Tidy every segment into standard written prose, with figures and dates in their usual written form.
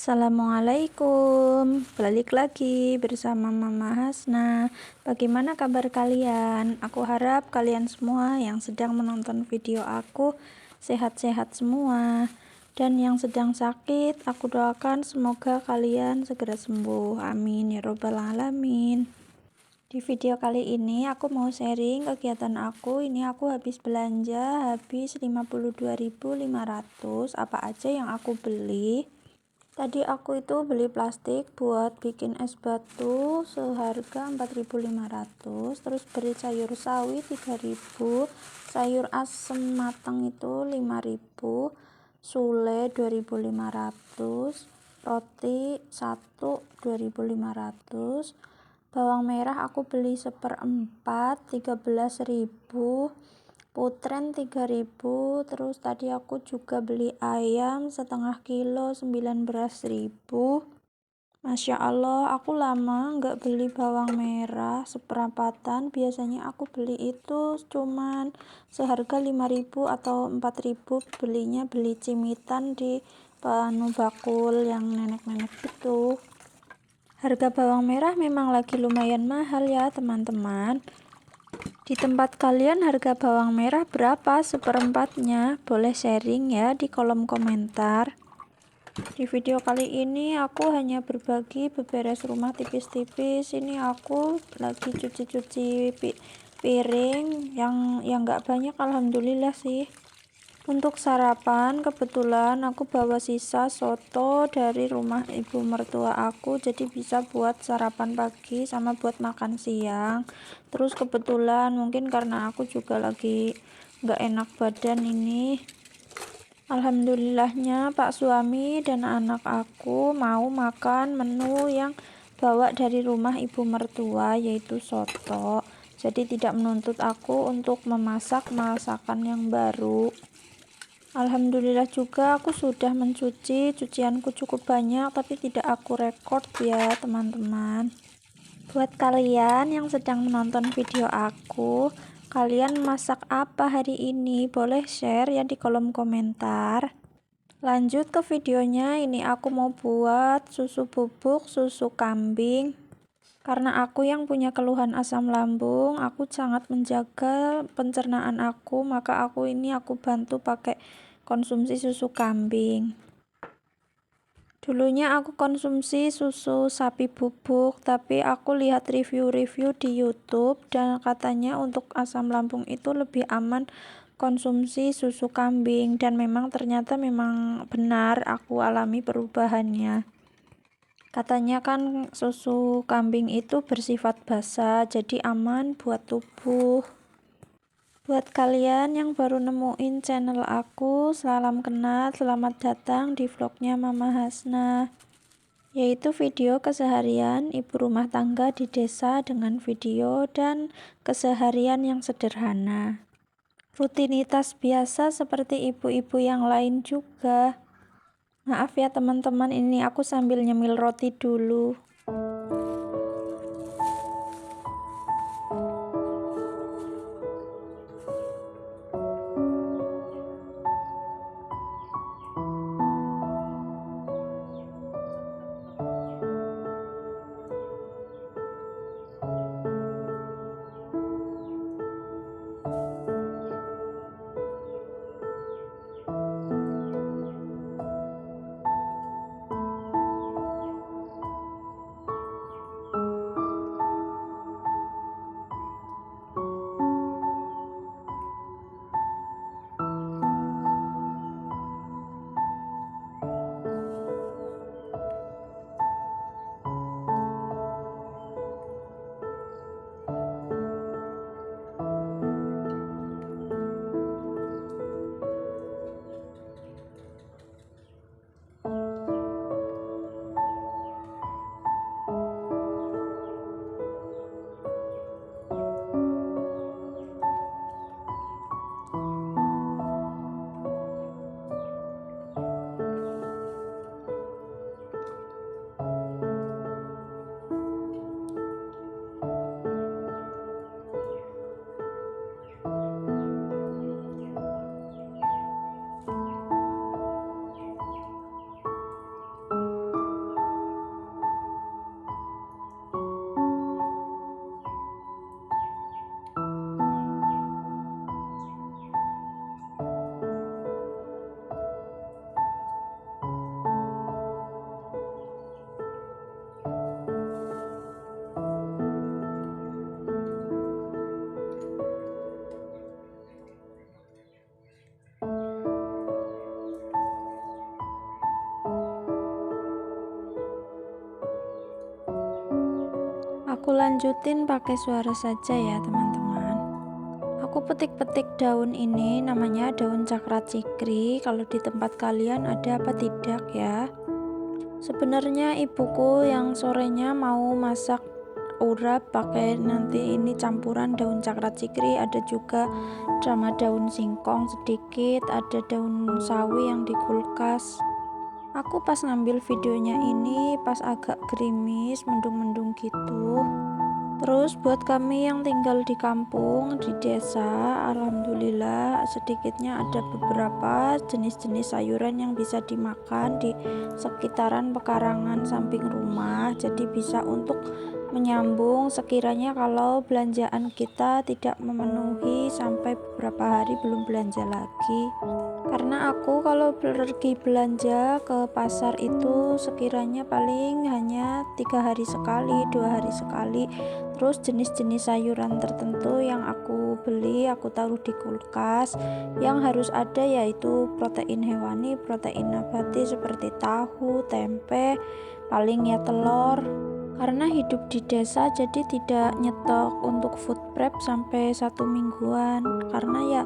Assalamualaikum, balik lagi bersama Mama Hasna. Bagaimana kabar kalian? Aku harap kalian semua yang sedang menonton video aku sehat-sehat semua. Dan yang sedang sakit, aku doakan semoga kalian segera sembuh. Amin ya robbal alamin. Di video kali ini aku mau sharing kegiatan aku. Ini aku habis belanja, habis 52.500. Apa aja yang aku beli? Tadi aku itu beli plastik buat bikin es batu seharga 4.500, terus beli sayur sawi 3.000, sayur asem matang itu 5.000, sule 2.500, roti 1 2.500, bawang merah aku beli 1/4 13.000, putren 3.000, terus tadi aku juga beli ayam setengah kilo 19.000. Masya Allah, aku lama nggak beli bawang merah seperempatan. Biasanya aku beli itu cuman seharga 5.000 atau 4.000. Beli cimitan di bakul yang nenek-nenek itu. Harga bawang merah memang lagi lumayan mahal ya teman-teman. Di tempat kalian harga bawang merah berapa seperempatnya? Boleh sharing ya di kolom komentar. Di video kali ini aku hanya berbagi beberes rumah tipis-tipis. Ini aku lagi cuci-cuci piring yang nggak banyak, alhamdulillah sih. Untuk sarapan kebetulan aku bawa sisa soto dari rumah ibu mertua aku, jadi bisa buat sarapan pagi sama buat makan siang. Terus kebetulan mungkin karena aku juga lagi nggak enak badan ini, alhamdulillahnya Pak suami dan anak aku mau makan menu yang bawa dari rumah ibu mertua, yaitu soto. Jadi tidak menuntut aku untuk memasak masakan yang baru. Alhamdulillah juga aku sudah mencuci, cucianku cukup banyak tapi tidak aku record ya teman-teman. Buat kalian yang sedang menonton video aku, kalian masak apa hari ini? Boleh share ya di kolom komentar. Lanjut ke videonya, ini aku mau buat susu bubuk susu kambing. Karena aku yang punya keluhan asam lambung, aku sangat menjaga pencernaan aku, maka aku bantu pakai konsumsi susu kambing. Dulunya aku konsumsi susu sapi bubuk, tapi aku lihat review-review di YouTube dan katanya untuk asam lambung itu lebih aman konsumsi susu kambing, dan ternyata memang benar, aku alami perubahannya. Katanya kan susu kambing itu bersifat basa, jadi aman buat tubuh. Buat kalian yang baru nemuin channel aku, salam kenal, selamat datang di vlognya Mama Hasna, yaitu video keseharian ibu rumah tangga di desa dengan video dan keseharian yang sederhana. Rutinitas biasa seperti ibu-ibu yang lain juga. Maaf ya teman-teman, ini aku sambil nyemil roti dulu. Aku lanjutin pakai suara saja ya teman-teman. Aku petik-petik daun ini, namanya daun cakra cikri. Kalau di tempat kalian ada apa tidak ya? Sebenarnya ibuku yang sorenya mau masak urap pakai nanti ini campuran daun cakra cikri, ada juga sama daun singkong sedikit, ada daun sawi yang di kulkas. Aku pas ngambil videonya ini pas agak gerimis, mendung-mendung gitu. Terus buat kami yang tinggal di kampung, di desa, alhamdulillah sedikitnya ada beberapa jenis-jenis sayuran yang bisa dimakan di sekitaran pekarangan samping rumah. Jadi bisa untuk menyambung sekiranya kalau belanjaan kita tidak memenuhi sampai beberapa hari belum belanja lagi. Karena aku kalau pergi belanja ke pasar itu sekiranya paling hanya 3 hari sekali, 2 hari sekali. Terus jenis-jenis sayuran tertentu yang aku beli aku taruh di kulkas, yang harus ada yaitu protein hewani, protein nabati seperti tahu, tempe, paling ya telur. Karena hidup di desa jadi tidak nyetok untuk food prep sampai 1 mingguan, karena ya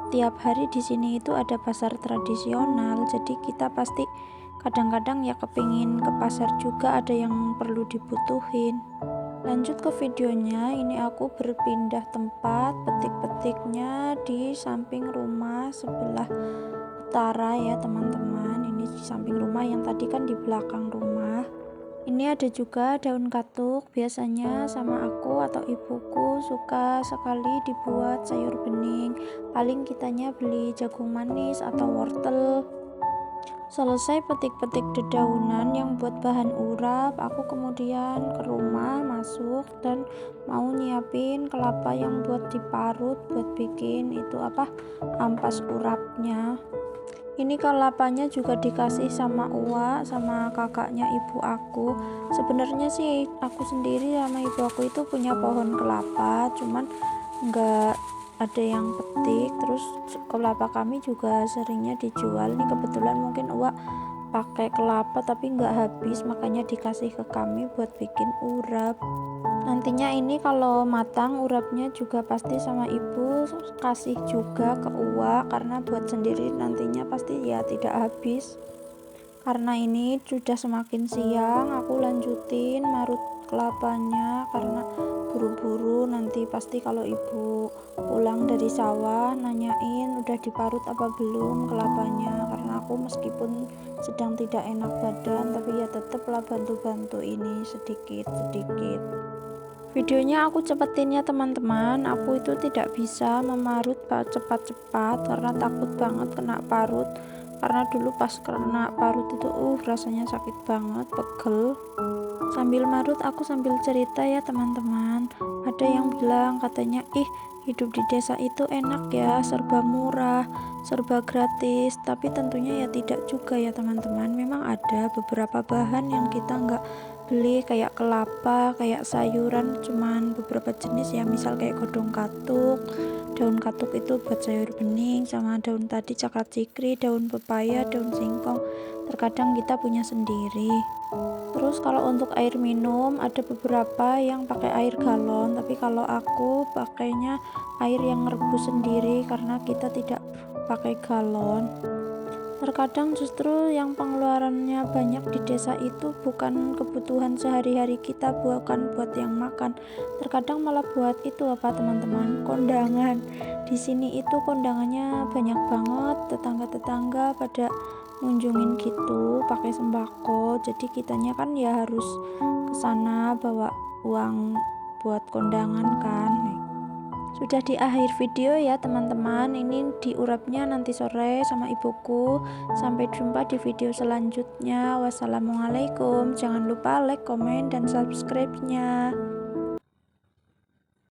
tiap hari di sini itu ada pasar tradisional, jadi kita pasti kadang-kadang ya kepingin ke pasar juga, ada yang perlu dibutuhin. Lanjut ke videonya, ini aku berpindah tempat petik-petiknya di samping rumah sebelah utara ya teman-teman. Ini di samping rumah, yang tadi kan di belakang rumah. Ini ada juga daun katuk, biasanya sama aku atau ibuku suka sekali dibuat sayur bening. Paling kitanya beli jagung manis atau wortel. Selesai petik-petik dedaunan yang buat bahan urap, aku kemudian ke rumah masuk dan mau nyiapin kelapa yang buat diparut buat bikin itu ampas urapnya. Ini kelapanya juga dikasih sama Uwa, sama kakaknya ibu aku. Sebenarnya sih aku sendiri sama ibu aku itu punya pohon kelapa, cuman nggak ada yang petik. Terus kelapa kami juga seringnya dijual. Ini kebetulan mungkin Uwa pakai kelapa tapi nggak habis, makanya dikasih ke kami buat bikin urap. Nantinya ini kalau matang urapnya juga pasti sama ibu kasih juga ke Uwa, karena buat sendiri nantinya pasti ya tidak habis. Karena ini sudah semakin siang, aku lanjutin marut kelapanya karena buru-buru, nanti pasti kalau ibu pulang dari sawah nanyain udah diparut apa belum kelapanya. Karena aku meskipun sedang tidak enak badan tapi ya tetaplah bantu-bantu ini sedikit-sedikit. Videonya aku cepetin ya teman-teman, aku itu tidak bisa memarut cepat-cepat karena takut banget kena parut. Karena dulu pas kena parut itu rasanya sakit banget, pegel. Sambil marut aku sambil cerita ya teman-teman. Ada yang bilang katanya hidup di desa itu enak ya, serba murah, serba gratis. Tapi tentunya ya tidak juga ya teman-teman. Memang ada beberapa bahan yang kita nggak beli, kayak kelapa, kayak sayuran cuman beberapa jenis ya, misal kayak godong katuk. Daun katuk itu buat sayur bening, sama daun tadi cakra cikri, daun pepaya, daun singkong terkadang kita punya sendiri. Terus kalau untuk air minum ada beberapa yang pakai air galon, tapi kalau aku pakainya air yang rebus sendiri karena kita tidak pakai galon. Terkadang justru yang pengeluarannya banyak di desa itu bukan kebutuhan sehari-hari kita, bukan buat yang makan. Terkadang malah buat itu teman-teman, kondangan. Di sini itu kondangannya banyak banget, tetangga-tetangga pada ngunjungin gitu pakai sembako. Jadi kitanya kan ya harus kesana bawa uang buat kondangan kan. Sudah di akhir video ya teman-teman, ini diurapnya nanti sore sama ibuku. Sampai jumpa di video selanjutnya. Wassalamualaikum. Jangan lupa like, komen, dan subscribe-nya.